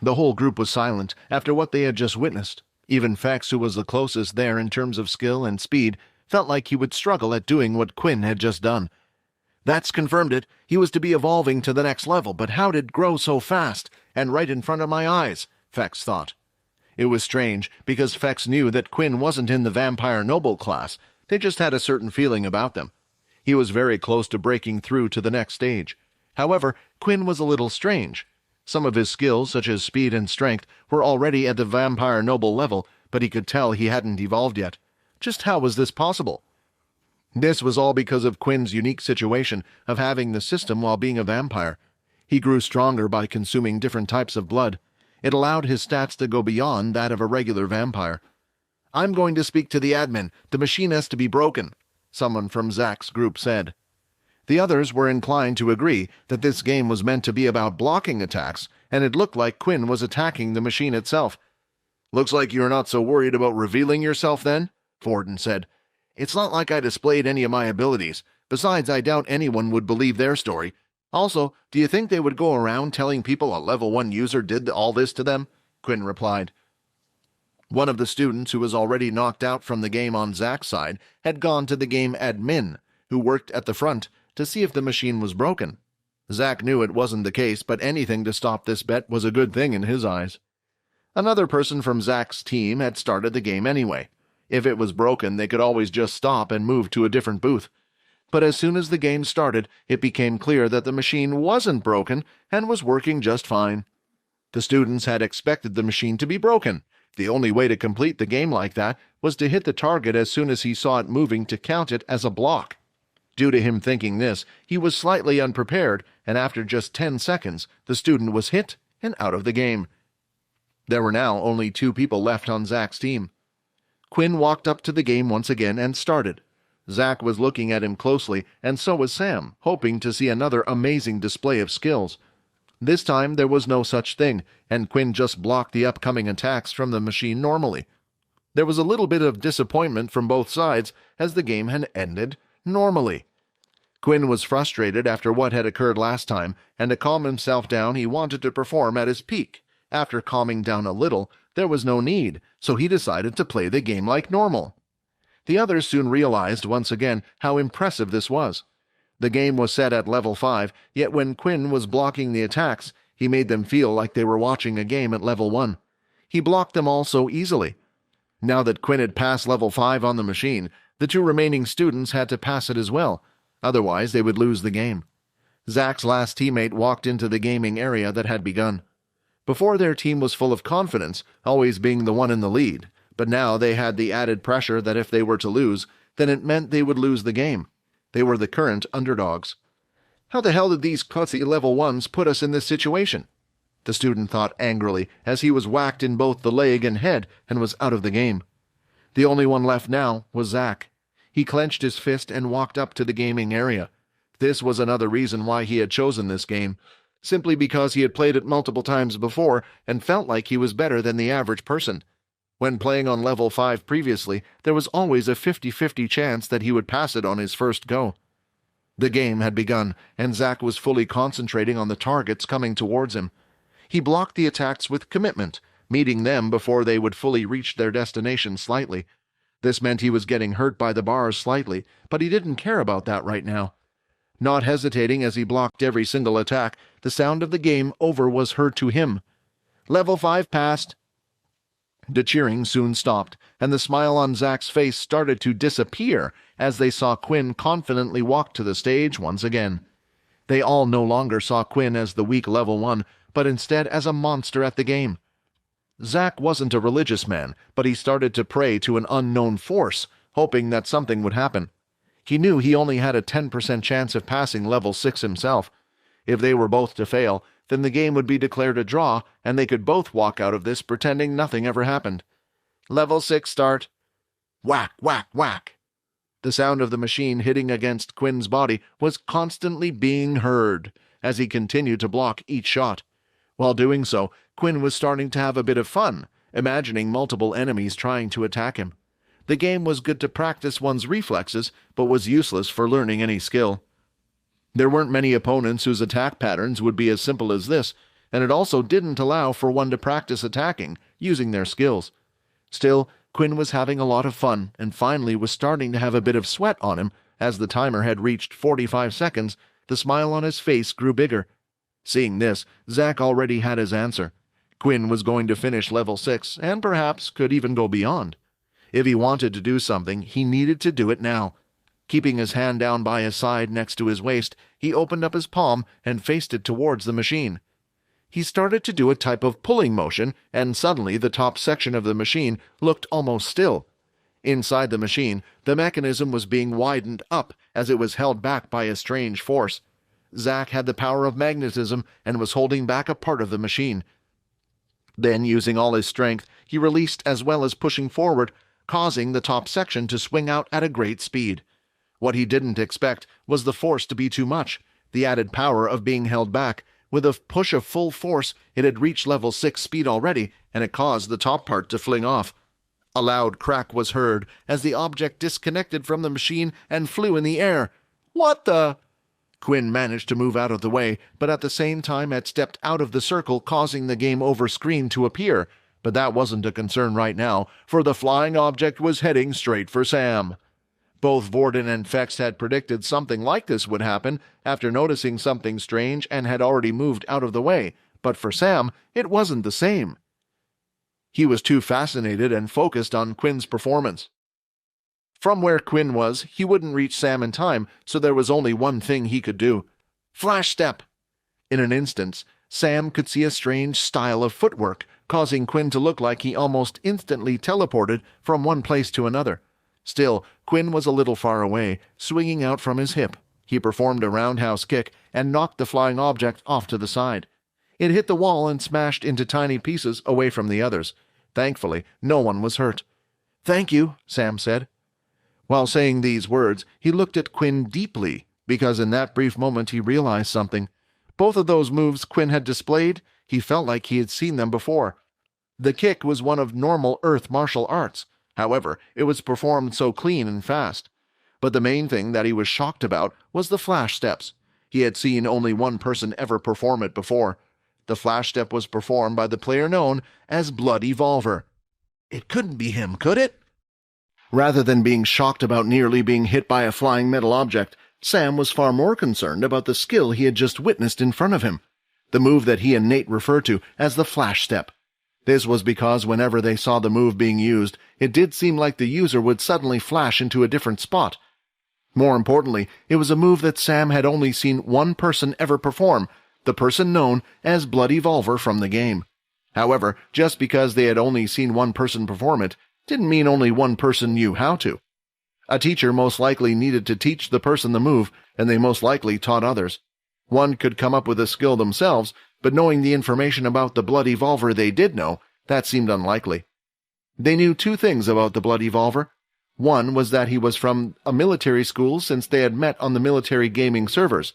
The whole group was silent after what they had just witnessed. Even Fex, who was the closest there in terms of skill and speed, felt like he would struggle at doing what Quinn had just done. That's confirmed it. He was to be evolving to the next level, but how did it grow so fast, and right in front of my eyes? Fex thought. It was strange, because Fex knew that Quinn wasn't in the vampire noble class. They just had a certain feeling about them. He was very close to breaking through to the next stage. However, Quinn was a little strange. Some of his skills, such as speed and strength, were already at the vampire noble level, but he could tell he hadn't evolved yet. Just how was this possible? This was all because of Quinn's unique situation of having the system while being a vampire. He grew stronger by consuming different types of blood. It allowed his stats to go beyond that of a regular vampire. "I'm going to speak to the admin. The machine has to be broken," someone from Zach's group said. The others were inclined to agree that this game was meant to be about blocking attacks, and it looked like Quinn was attacking the machine itself. "Looks like you're not so worried about revealing yourself then," Forden said. "It's not like I displayed any of my abilities. Besides, I doubt anyone would believe their story. Also, do you think they would go around telling people a level 1 user did all this to them?" Quinn replied. One of the students who was already knocked out from the game on Zach's side had gone to the game admin, who worked at the front, to see if the machine was broken. Zach knew it wasn't the case, but anything to stop this bet was a good thing in his eyes. Another person from Zach's team had started the game anyway. If it was broken, they could always just stop and move to a different booth. But as soon as the game started, it became clear that the machine wasn't broken and was working just fine. The students had expected the machine to be broken. The only way to complete the game like that was to hit the target as soon as he saw it moving to count it as a block. Due to him thinking this, he was slightly unprepared, and after just 10 seconds, the student was hit and out of the game. There were now only 2 people left on Zach's team. Quinn walked up to the game once again and started. Zach was looking at him closely, and so was Sam, hoping to see another amazing display of skills. This time there was no such thing, and Quinn just blocked the upcoming attacks from the machine normally. There was a little bit of disappointment from both sides, as the game had ended normally. Quinn was frustrated after what had occurred last time, and to calm himself down he wanted to perform at his peak. After calming down a little, there was no need, so he decided to play the game like normal. The others soon realized once again how impressive this was. The game was set at level 5, yet when Quinn was blocking the attacks, he made them feel like they were watching a game at level 1. He blocked them all so easily. Now that Quinn had passed level 5 on the machine, the 2 remaining students had to pass it as well, otherwise they would lose the game. Zach's last teammate walked into the gaming area that had begun. Before, their team was full of confidence, always being the one in the lead, but now they had the added pressure that if they were to lose, then it meant they would lose the game. They were the current underdogs. "How the hell did these klutzy level 1s put us in this situation?" the student thought angrily as he was whacked in both the leg and head and was out of the game. The only one left now was Zach. He clenched his fist and walked up to the gaming area. This was another reason why he had chosen this game, simply because he had played it multiple times before and felt like he was better than the average person. When playing on level 5 previously, there was always a 50-50 chance that he would pass it on his first go. The game had begun, and Zach was fully concentrating on the targets coming towards him. He blocked the attacks with commitment, meeting them before they would fully reach their destination slightly. This meant he was getting hurt by the bars slightly, but he didn't care about that right now. Not hesitating as he blocked every single attack, the sound of the game over was heard to him. "Level 5 passed." The cheering soon stopped, and the smile on Zach's face started to disappear as they saw Quinn confidently walk to the stage once again. They all no longer saw Quinn as the weak level 1, but instead as a monster at the game. Zach wasn't a religious man, but he started to pray to an unknown force, hoping that something would happen. He knew he only had a 10% chance of passing level 6 himself. If they were both to fail, then the game would be declared a draw, and they could both walk out of this pretending nothing ever happened. "Level 6 start." Whack, whack, whack. The sound of the machine hitting against Quinn's body was constantly being heard as he continued to block each shot. While doing so, Quinn was starting to have a bit of fun, imagining multiple enemies trying to attack him. The game was good to practice one's reflexes, but was useless for learning any skill. There weren't many opponents whose attack patterns would be as simple as this, and it also didn't allow for one to practice attacking, using their skills. Still, Quinn was having a lot of fun, and finally was starting to have a bit of sweat on him. As the timer had reached 45 seconds, the smile on his face grew bigger. Seeing this, Zack already had his answer. Quinn was going to finish level 6, and perhaps could even go beyond. If he wanted to do something, he needed to do it now. Keeping his hand down by his side next to his waist, he opened up his palm and faced it towards the machine. He started to do a type of pulling motion, and suddenly the top section of the machine looked almost still. Inside the machine, the mechanism was being widened up as it was held back by a strange force. Zack had the power of magnetism and was holding back a part of the machine. Then, using all his strength, he released as well as pushing forward, causing the top section to swing out at a great speed. What he didn't expect was the force to be too much, the added power of being held back. With a push of full force, it had reached level 6 speed already, and it caused the top part to fling off. A loud crack was heard as the object disconnected from the machine and flew in the air. "What the—" Quinn managed to move out of the way, but at the same time had stepped out of the circle, causing the game over screen to appear. But that wasn't a concern right now, for the flying object was heading straight for Sam. Both Vorden and Fex had predicted something like this would happen after noticing something strange and had already moved out of the way, but for Sam, it wasn't the same. He was too fascinated and focused on Quinn's performance. From where Quinn was, he wouldn't reach Sam in time, so there was only one thing he could do. Flash step! In an instant, Sam could see a strange style of footwork, causing Quinn to look like he almost instantly teleported from one place to another. Still, Quinn was a little far away, swinging out from his hip. He performed a roundhouse kick and knocked the flying object off to the side. It hit the wall and smashed into tiny pieces away from the others. Thankfully, no one was hurt. "Thank you," Sam said. While saying these words, he looked at Quinn deeply, because in that brief moment he realized something. Both of those moves Quinn had displayed, he felt like he had seen them before. The kick was one of normal Earth martial arts. However, it was performed so clean and fast. But the main thing that he was shocked about was the flash steps. He had seen only one person ever perform it before. The flash step was performed by the player known as Blood Evolver. It couldn't be him, could it? Rather than being shocked about nearly being hit by a flying metal object, Sam was far more concerned about the skill he had just witnessed in front of him, the move that he and Nate referred to as the flash step. This was because whenever they saw the move being used, it did seem like the user would suddenly flash into a different spot. More importantly, it was a move that Sam had only seen one person ever perform, the person known as Blood Evolver from the game. However, just because they had only seen one person perform it, didn't mean only one person knew how to. A teacher most likely needed to teach the person the move, and they most likely taught others. One could come up with a skill themselves, but knowing the information about the Blood Evolver they did know, that seemed unlikely. They knew two things about the Blood Evolver. One was that he was from a military school since they had met on the military gaming servers.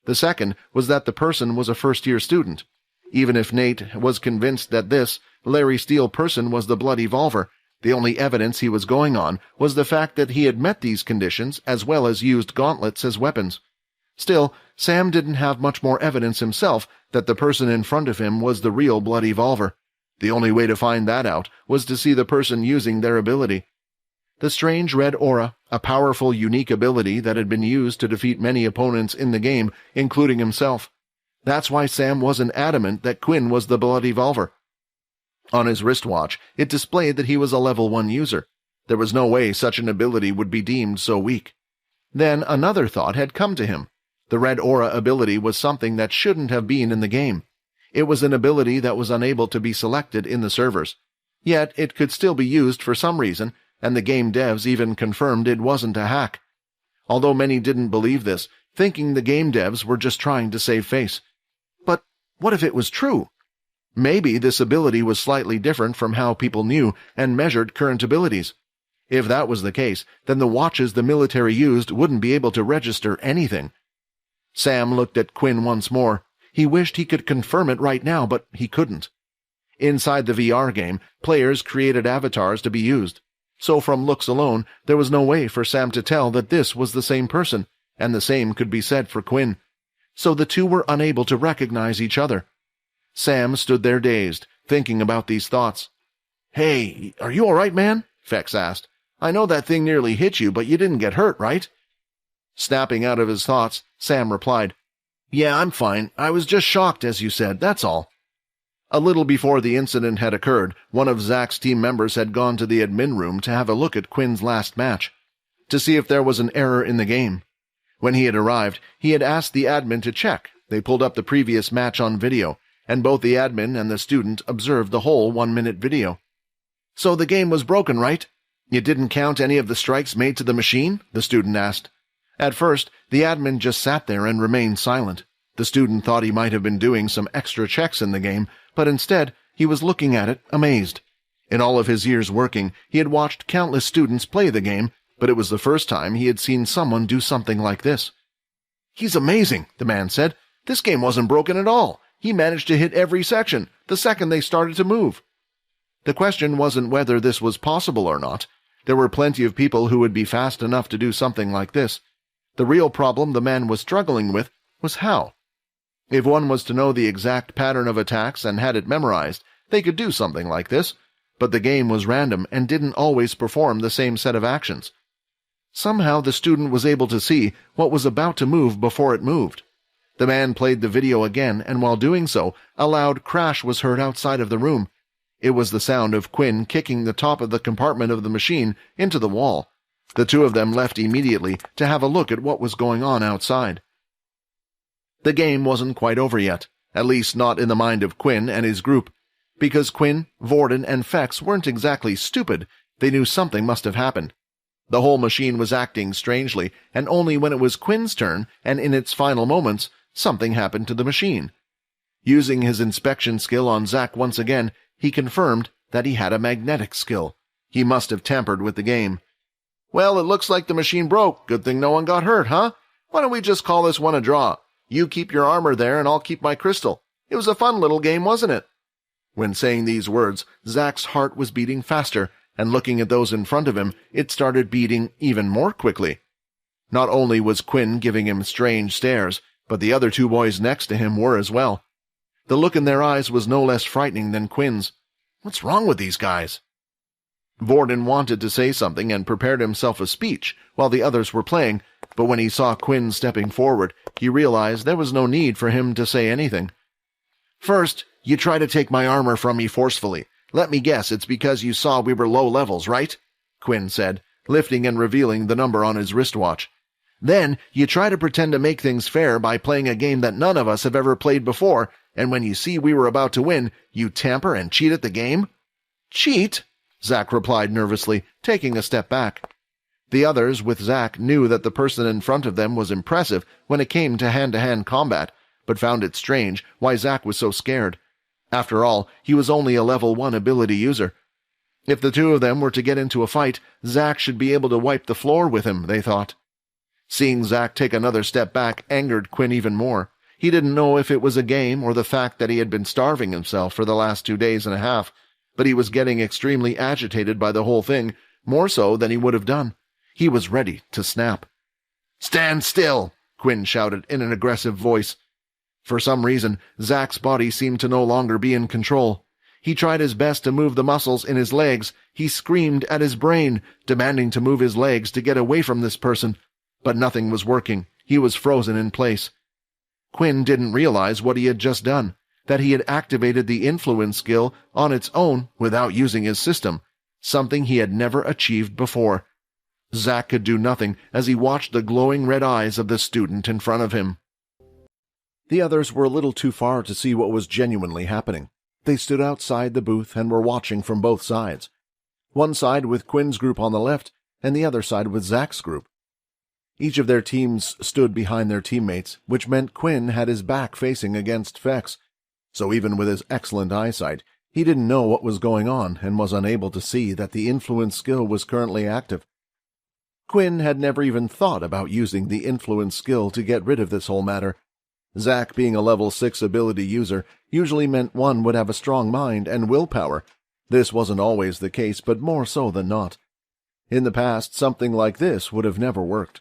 The second was that the person was a first-year student. Even if Nate was convinced that this, Larry Steele person was the Blood Evolver, the only evidence he was going on was the fact that he had met these conditions as well as used gauntlets as weapons. Still, Sam didn't have much more evidence himself that the person in front of him was the real Blood Evolver. The only way to find that out was to see the person using their ability. The strange red aura, a powerful, unique ability that had been used to defeat many opponents in the game, including himself. That's why Sam wasn't adamant that Quinn was the Blood Evolver. On his wristwatch, it displayed that he was a level 1 user. There was no way such an ability would be deemed so weak. Then another thought had come to him. The red aura ability was something that shouldn't have been in the game. It was an ability that was unable to be selected in the servers. Yet it could still be used for some reason, and the game devs even confirmed it wasn't a hack. Although many didn't believe this, thinking the game devs were just trying to save face. But what if it was true? Maybe this ability was slightly different from how people knew and measured current abilities. If that was the case, then the watches the military used wouldn't be able to register anything. Sam looked at Quinn once more. He wished he could confirm it right now, but he couldn't. Inside the VR game, players created avatars to be used. So from looks alone, there was no way for Sam to tell that this was the same person, and the same could be said for Quinn. So the two were unable to recognize each other. Sam stood there dazed, thinking about these thoughts. "Hey, are you all right, man?" Fex asked. "I know that thing nearly hit you, but you didn't get hurt, right?" Snapping out of his thoughts, Sam replied, "Yeah, I'm fine. I was just shocked, as you said, that's all." A little before the incident had occurred, one of Zach's team members had gone to the admin room to have a look at Quinn's last match, to see if there was an error in the game. When he had arrived, he had asked the admin to check. They pulled up the previous match on video, and both the admin and the student observed the whole 1-minute video. "So the game was broken, right? You didn't count any of the strikes made to the machine?" the student asked. At first, the admin just sat there and remained silent. The student thought he might have been doing some extra checks in the game, but instead, he was looking at it, amazed. In all of his years working, he had watched countless students play the game, but it was the first time he had seen someone do something like this. "He's amazing," the man said. "This game wasn't broken at all. He managed to hit every section, the second they started to move." The question wasn't whether this was possible or not. There were plenty of people who would be fast enough to do something like this. The real problem the man was struggling with was how. If one was to know the exact pattern of attacks and had it memorized, they could do something like this, but the game was random and didn't always perform the same set of actions. Somehow the student was able to see what was about to move before it moved. The man played the video again, and while doing so, a loud crash was heard outside of the room. It was the sound of Quinn kicking the top of the compartment of the machine into the wall. The two of them left immediately to have a look at what was going on outside. The game wasn't quite over yet, at least not in the mind of Quinn and his group. Because Quinn, Vorden, and Fex weren't exactly stupid, they knew something must have happened. The whole machine was acting strangely, and only when it was Quinn's turn, and in its final moments, something happened to the machine. Using his inspection skill on Zach once again, he confirmed that he had a magnetic skill. He must have tampered with the game. "Well, it looks like the machine broke. Good thing no one got hurt, huh? Why don't we just call this one a draw? You keep your armor there, and I'll keep my crystal. It was a fun little game, wasn't it?" When saying these words, Zach's heart was beating faster, and looking at those in front of him, it started beating even more quickly. Not only was Quinn giving him strange stares, but the other two boys next to him were as well. The look in their eyes was no less frightening than Quinn's. What's wrong with these guys? Vorden wanted to say something and prepared himself a speech while the others were playing, but when he saw Quinn stepping forward, he realized there was no need for him to say anything. "First, you try to take my armor from me forcefully. Let me guess, it's because you saw we were low levels, right?" Quinn said, lifting and revealing the number on his wristwatch. "Then, you try to pretend to make things fair by playing a game that none of us have ever played before, and when you see we were about to win, you tamper and cheat at the game?" "Cheat?" Zach replied nervously, taking a step back. The others, with Zach, knew that the person in front of them was impressive when it came to hand-to-hand combat, but found it strange why Zach was so scared. After all, he was only a level 1 ability user. If the two of them were to get into a fight, Zach should be able to wipe the floor with him, they thought. Seeing Zach take another step back angered Quinn even more. He didn't know if it was a game or the fact that he had been starving himself for the last 2 days and a half, but he was getting extremely agitated by the whole thing, more so than he would have done. He was ready to snap. "Stand still!" Quinn shouted in an aggressive voice. For some reason, Zach's body seemed to no longer be in control. He tried his best to move the muscles in his legs. He screamed at his brain, demanding to move his legs to get away from this person. But nothing was working. He was frozen in place. Quinn didn't realize what he had just done, that he had activated the influence skill on its own without using his system, something he had never achieved before. Zach could do nothing as he watched the glowing red eyes of the student in front of him. The others were a little too far to see what was genuinely happening. They stood outside the booth and were watching from both sides. One side with Quinn's group on the left, and the other side with Zach's group. Each of their teams stood behind their teammates, which meant Quinn had his back facing against Fex. So even with his excellent eyesight, he didn't know what was going on and was unable to see that the influence skill was currently active. Quinn had never even thought about using the influence skill to get rid of this whole matter. Zach, being a level 6 ability user, usually meant one would have a strong mind and willpower. This wasn't always the case, but more so than not. In the past, something like this would have never worked.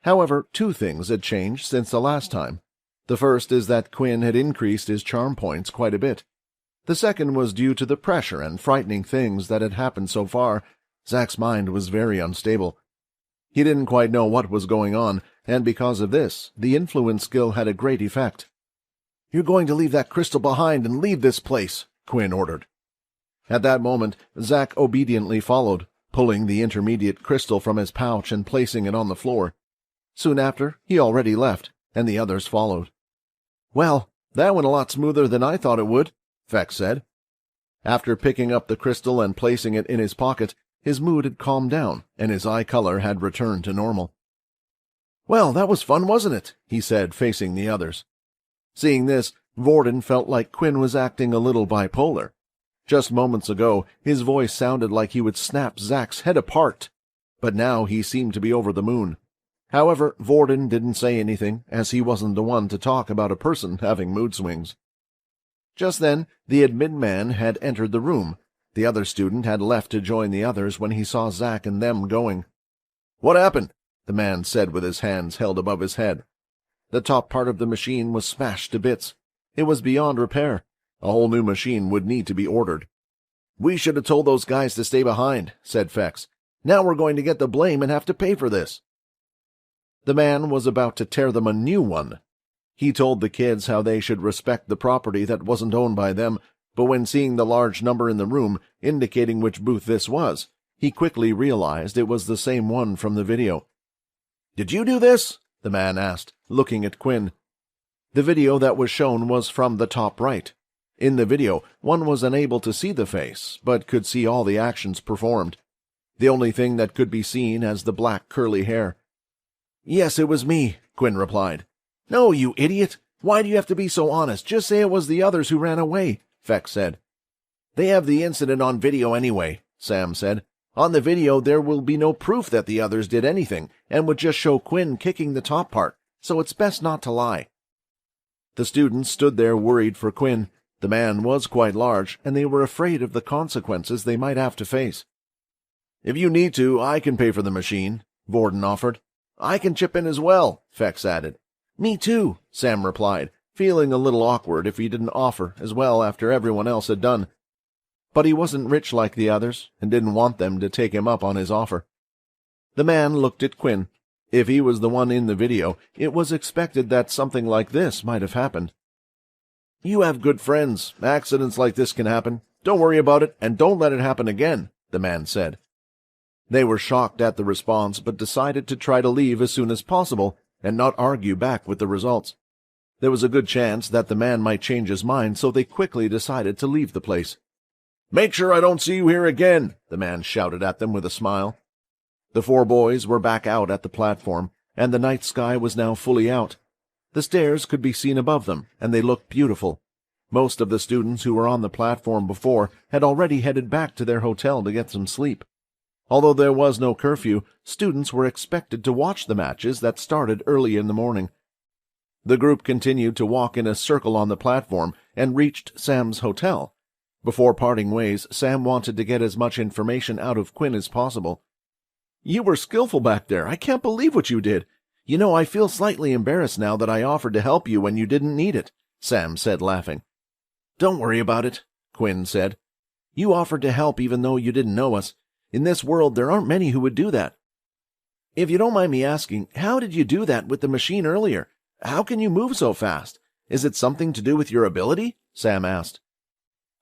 However, 2 things had changed since the last time. The first is that Quinn had increased his charm points quite a bit. The second was due to the pressure and frightening things that had happened so far. Zack's mind was very unstable. He didn't quite know what was going on, and because of this, the influence skill had a great effect. "You're going to leave that crystal behind and leave this place," Quinn ordered. At that moment, Zack obediently followed, pulling the intermediate crystal from his pouch and placing it on the floor. Soon after, he already left, and the others followed. "Well, that went a lot smoother than I thought it would," Fex said. After picking up the crystal and placing it in his pocket, his mood had calmed down, and his eye color had returned to normal. "Well, that was fun, wasn't it?" he said, facing the others. Seeing this, Vorden felt like Quinn was acting a little bipolar. Just moments ago, his voice sounded like he would snap Zack's head apart, but now he seemed to be over the moon. However, Vorden didn't say anything, as he wasn't the one to talk about a person having mood swings. Just then, the admin man had entered the room. The other student had left to join the others when he saw Zack and them going. "What happened?" the man said with his hands held above his head. The top part of the machine was smashed to bits. It was beyond repair. A whole new machine would need to be ordered. "We should have told those guys to stay behind," said Fex. "Now we're going to get the blame and have to pay for this." The man was about to tear them a new one. He told the kids how they should respect the property that wasn't owned by them, but when seeing the large number in the room, indicating which booth this was, he quickly realized it was the same one from the video. "Did you do this?" the man asked, looking at Quinn. The video that was shown was from the top right. In the video, one was unable to see the face, but could see all the actions performed. The only thing that could be seen as the black curly hair. "Yes, it was me," Quinn replied. "No, you idiot! Why do you have to be so honest? Just say it was the others who ran away," Fex said. "They have the incident on video anyway," Sam said. "On the video, there will be no proof that the others did anything, and would just show Quinn kicking the top part, so it's best not to lie." The students stood there worried for Quinn. The man was quite large, and they were afraid of the consequences they might have to face. "If you need to, I can pay for the machine," Vorden offered. "I can chip in as well," Fex added. "Me too," Sam replied, feeling a little awkward if he didn't offer as well after everyone else had done. But he wasn't rich like the others, and didn't want them to take him up on his offer. The man looked at Quinn. If he was the one in the video, it was expected that something like this might have happened. "You have good friends. Accidents like this can happen. Don't worry about it, and don't let it happen again," the man said. They were shocked at the response, but decided to try to leave as soon as possible and not argue back with the results. There was a good chance that the man might change his mind, so they quickly decided to leave the place. "Make sure I don't see you here again," the man shouted at them with a smile. The four boys were back out at the platform, and the night sky was now fully out. The stairs could be seen above them, and they looked beautiful. Most of the students who were on the platform before had already headed back to their hotel to get some sleep. Although there was no curfew, students were expected to watch the matches that started early in the morning. The group continued to walk in a circle on the platform and reached Sam's hotel. Before parting ways, Sam wanted to get as much information out of Quinn as possible. "You were skillful back there. I can't believe what you did. You know, I feel slightly embarrassed now that I offered to help you when you didn't need it," Sam said, laughing. "Don't worry about it," Quinn said. "You offered to help even though you didn't know us. In this world, there aren't many who would do that." "If you don't mind me asking, how did you do that with the machine earlier? How can you move so fast? Is it something to do with your ability?" Sam asked.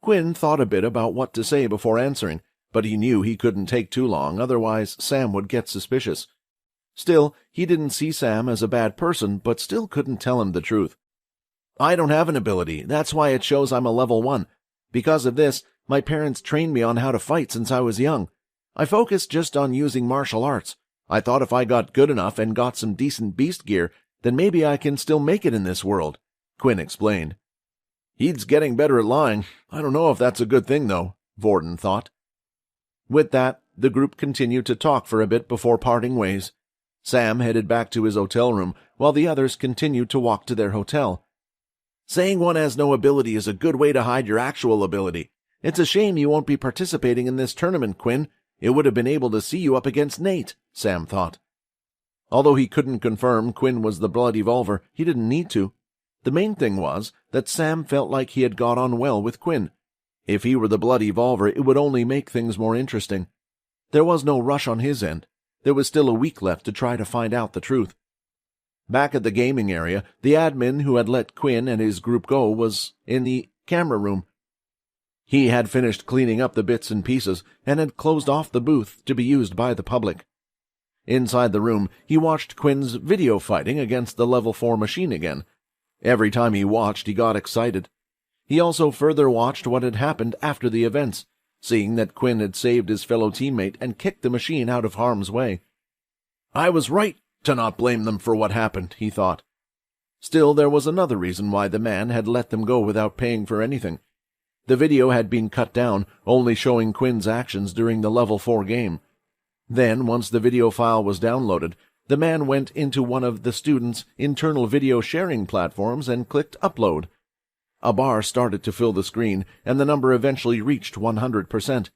Quinn thought a bit about what to say before answering, but he knew he couldn't take too long, otherwise Sam would get suspicious. Still, he didn't see Sam as a bad person, but still couldn't tell him the truth. "I don't have an ability. That's why it shows I'm a level 1. Because of this, my parents trained me on how to fight since I was young. I focused just on using martial arts. I thought if I got good enough and got some decent beast gear, then maybe I can still make it in this world," Quinn explained. "He's getting better at lying. I don't know if that's a good thing, though," Vorden thought. With that, the group continued to talk for a bit before parting ways. Sam headed back to his hotel room, while the others continued to walk to their hotel. "Saying one has no ability is a good way to hide your actual ability. It's a shame you won't be participating in this tournament, Quinn. It would have been able to see you up against Nate," Sam thought. Although he couldn't confirm Quinn was the Blood Evolver, he didn't need to. The main thing was that Sam felt like he had got on well with Quinn. If he were the blood evolver, it would only make things more interesting. There was no rush on his end. There was still a week left to try to find out the truth. Back at the gaming area, the admin who had let Quinn and his group go was in the camera room. He had finished cleaning up the bits and pieces and had closed off the booth to be used by the public. Inside the room, he watched Quinn's video fighting against the level 4 machine again. Every time he watched, he got excited. He also further watched what had happened after the events, seeing that Quinn had saved his fellow teammate and kicked the machine out of harm's way. I was right to not blame them for what happened, he thought. Still, there was another reason why the man had let them go without paying for anything. The video had been cut down, only showing Quinn's actions during the level 4 game. Then, once the video file was downloaded, the man went into one of the students' internal video sharing platforms and clicked upload. A bar started to fill the screen, and the number eventually reached 100%.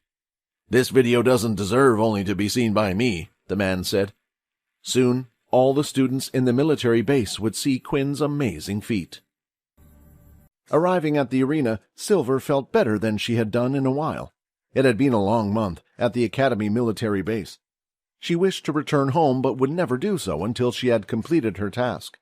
This video doesn't deserve only to be seen by me, the man said. Soon, all the students in the military base would see Quinn's amazing feat. Arriving at the arena, Silver felt better than she had done in a while. It had been a long month at the Academy military base. She wished to return home but would never do so until she had completed her task.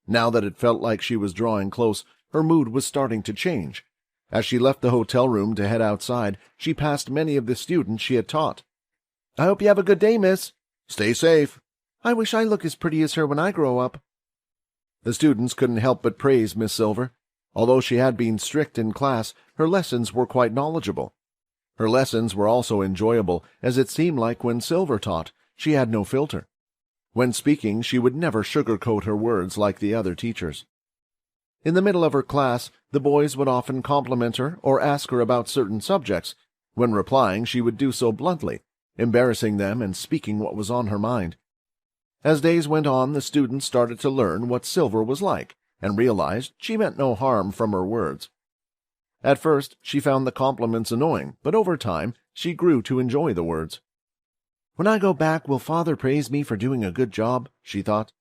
Now that it felt like she was drawing close, her mood was starting to change. As she left the hotel room to head outside, she passed many of the students she had taught. I hope you have a good day, miss. Stay safe. I wish I look as pretty as her when I grow up. The students couldn't help but praise Miss Silver. Although she had been strict in class, her lessons were quite knowledgeable. Her lessons were also enjoyable, as it seemed like when Silver taught, she had no filter. When speaking, she would never sugarcoat her words like the other teachers. In the middle of her class, the boys would often compliment her or ask her about certain subjects. When replying, she would do so bluntly, embarrassing them and speaking what was on her mind. As days went on, the students started to learn what Silver was like, and realized she meant no harm from her words. At first, she found the compliments annoying, but over time, she grew to enjoy the words. When I go back, will Father praise me for doing a good job? She thought.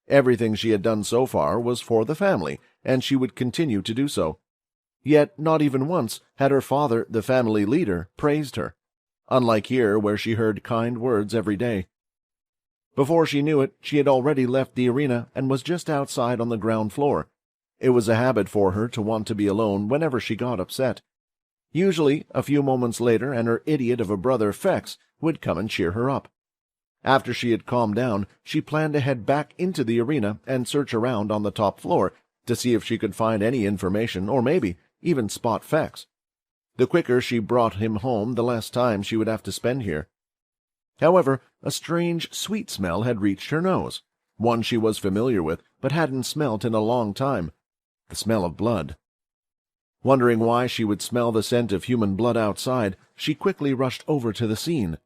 Everything she had done so far was for the family, and she would continue to do so. Yet not even once had her father, the family leader, praised her, unlike here where she heard kind words every day. Before she knew it, she had already left the arena and was just outside on the ground floor. It was a habit for her to want to be alone whenever she got upset. Usually, a few moments later, and her idiot of a brother, Fex, would come and cheer her up. After she had calmed down, she planned to head back into the arena and search around on the top floor to see if she could find any information or maybe even spot Fex. The quicker she brought him home, the less time she would have to spend here. However, a strange, sweet smell had reached her nose, one she was familiar with but hadn't smelt in a long time, the smell of blood. Wondering why she would smell the scent of human blood outside, she quickly rushed over to the scene.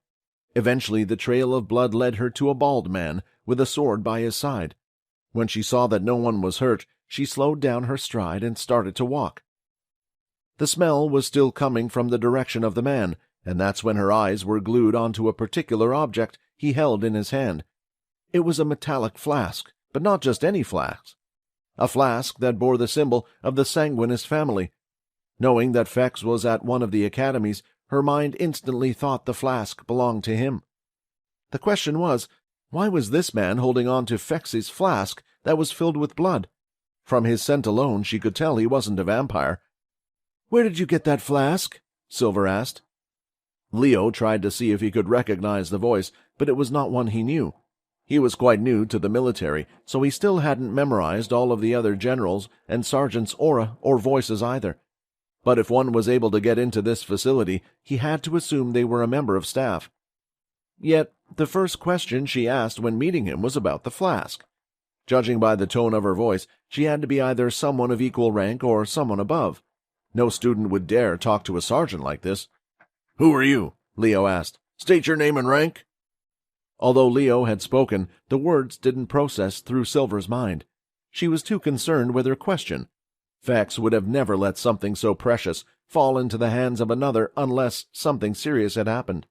Eventually, the trail of blood led her to a bald man with a sword by his side. When she saw that no one was hurt, she slowed down her stride and started to walk. The smell was still coming from the direction of the man, and that's when her eyes were glued onto a particular object he held in his hand. It was a metallic flask, but not just any flask. A flask that bore the symbol of the Sanguinist family. Knowing that Fex was at one of the academies, her mind instantly thought the flask belonged to him. The question was, why was this man holding on to Fex's flask that was filled with blood? From his scent alone, she could tell he wasn't a vampire. "Where did you get that flask?" Silver asked. Leo tried to see if he could recognize the voice, but it was not one he knew. He was quite new to the military, so he still hadn't memorized all of the other generals and sergeants' aura or voices either. But if one was able to get into this facility, he had to assume they were a member of staff. Yet, the first question she asked when meeting him was about the flask. Judging by the tone of her voice, she had to be either someone of equal rank or someone above. No student would dare talk to a sergeant like this. "Who are you?" Leo asked. "State your name and rank." Although Leo had spoken, the words didn't process through Silver's mind. She was too concerned with her question. Fex would have never let something so precious fall into the hands of another unless something serious had happened.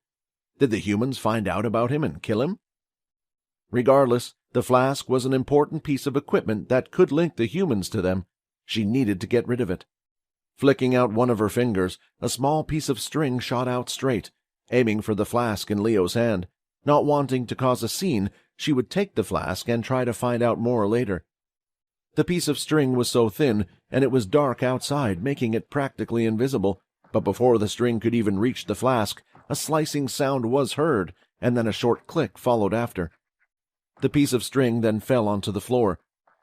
Did the humans find out about him and kill him? Regardless, The flask was an important piece of equipment that could link the humans to them. She needed to get rid of it. Flicking out one of her fingers, a small piece of string shot out straight, aiming for the flask in Leo's hand. Not wanting to cause a scene, she would take the flask and try to find out more later. The piece of string was so thin, and it was dark outside, making it practically invisible. But before the string could even reach the flask, a slicing sound was heard, and then a short click followed after. The piece of string then fell onto the floor.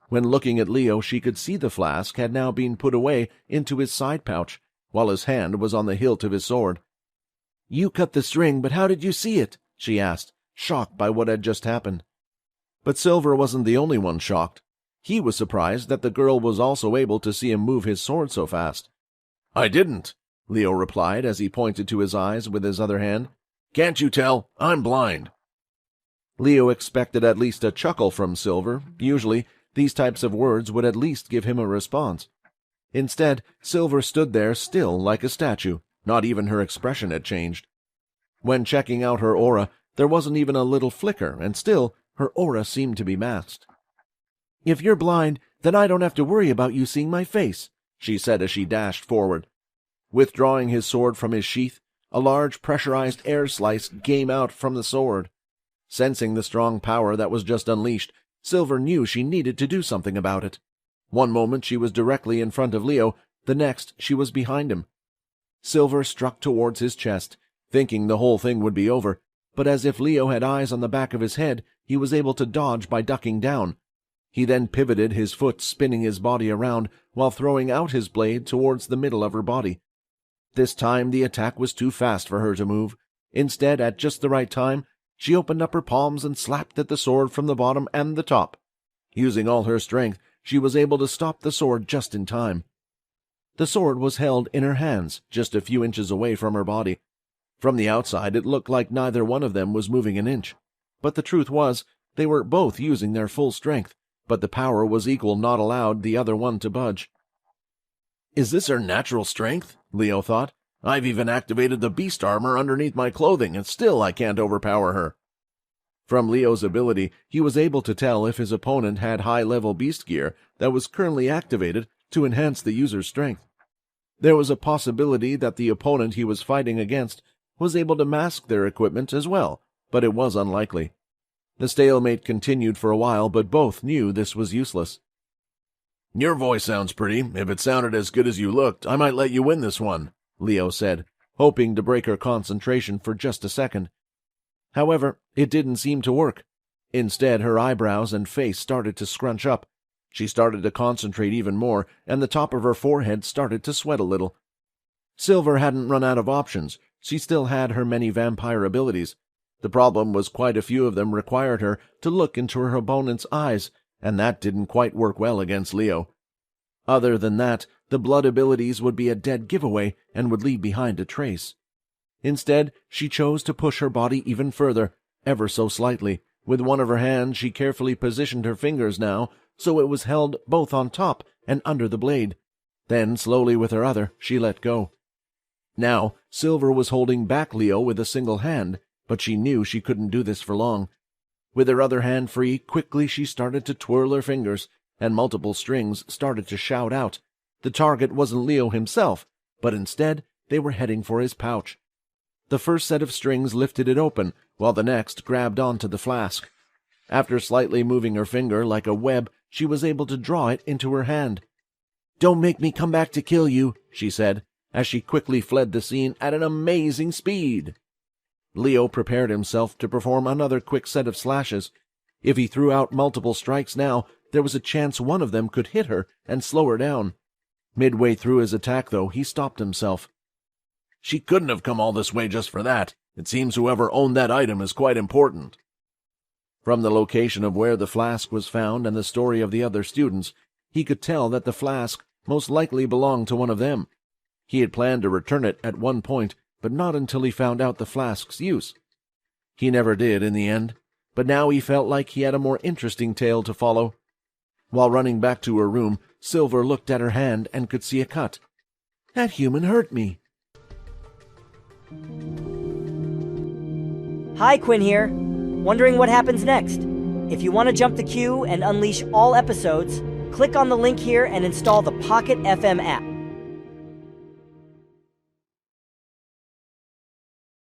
When looking at Leo, she could see the flask had now been put away into his side pouch, while his hand was on the hilt of his sword. "You cut the string, but how did you see it?" she asked, shocked by what had just happened. But Silver wasn't the only one shocked. He was surprised that the girl was also able to see him move his sword so fast. "I didn't," Leo replied as he pointed to his eyes with his other hand. "Can't you tell? I'm blind." Leo expected at least a chuckle from Silver. Usually, these types of words would at least give him a response. Instead, Silver stood there still like a statue. Not even her expression had changed. When checking out her aura, there wasn't even a little flicker, and still, her aura seemed to be masked. "If you're blind, then I don't have to worry about you seeing my face," she said as she dashed forward. Withdrawing his sword from his sheath, a large pressurized air slice came out from the sword. Sensing the strong power that was just unleashed, Silver knew she needed to do something about it. One moment she was directly in front of Leo, the next she was behind him. Silver struck towards his chest, thinking the whole thing would be over, but as if Leo had eyes on the back of his head, he was able to dodge by ducking down. He then pivoted his foot, spinning his body around while throwing out his blade towards the middle of her body. This time the attack was too fast for her to move. Instead, at just the right time, she opened up her palms and slapped at the sword from the bottom and the top. Using all her strength, she was able to stop the sword just in time. The sword was held in her hands, just a few inches away from her body. From the outside, it looked like neither one of them was moving an inch. But the truth was, they were both using their full strength, but the power was equal, not allowed the other one to budge. "Is this her natural strength?" Leo thought. "I've even activated the beast armor underneath my clothing, and still I can't overpower her." From Leo's ability, he was able to tell if his opponent had high-level beast gear that was currently activated to enhance the user's strength. There was a possibility that the opponent he was fighting against was able to mask their equipment as well, but it was unlikely. The stalemate continued for a while, but both knew this was useless. "Your voice sounds pretty. If it sounded as good as you looked, I might let you win this one," Leo said, hoping to break her concentration for just a second. However, it didn't seem to work. Instead, her eyebrows and face started to scrunch up. She started to concentrate even more, and the top of her forehead started to sweat a little. Silver hadn't run out of options. She still had her many vampire abilities. The problem was quite a few of them required her to look into her opponent's eyes, and that didn't quite work well against Leo. Other than that, the blood abilities would be a dead giveaway and would leave behind a trace. Instead, she chose to push her body even further, ever so slightly. With one of her hands, she carefully positioned her fingers now, so it was held both on top and under the blade. Then, slowly with her other, she let go. Now, Silver was holding back Leo with a single hand, but she knew she couldn't do this for long. With her other hand free, quickly she started to twirl her fingers, and multiple strings started to shout out. The target wasn't Leo himself, but instead they were heading for his pouch. The first set of strings lifted it open, while the next grabbed onto the flask. After slightly moving her finger like a web, she was able to draw it into her hand. "Don't make me come back to kill you," she said, as she quickly fled the scene at an amazing speed. Leo prepared himself to perform another quick set of slashes. If he threw out multiple strikes now, there was a chance one of them could hit her and slow her down. Midway through his attack, though, he stopped himself. "She couldn't have come all this way just for that. It seems whoever owned that item is quite important." From the location of where the flask was found and the story of the other students, he could tell that the flask most likely belonged to one of them. He had planned to return it at one point, but not until he found out the flask's use. He never did in the end, but now he felt like he had a more interesting tale to follow. While running back to her room, Silver looked at her hand and could see a cut. "That human hurt me." Hi, Quinn here. Wondering what happens next? If you want to jump the queue and unleash all episodes, click on the link here and install the Pocket FM app.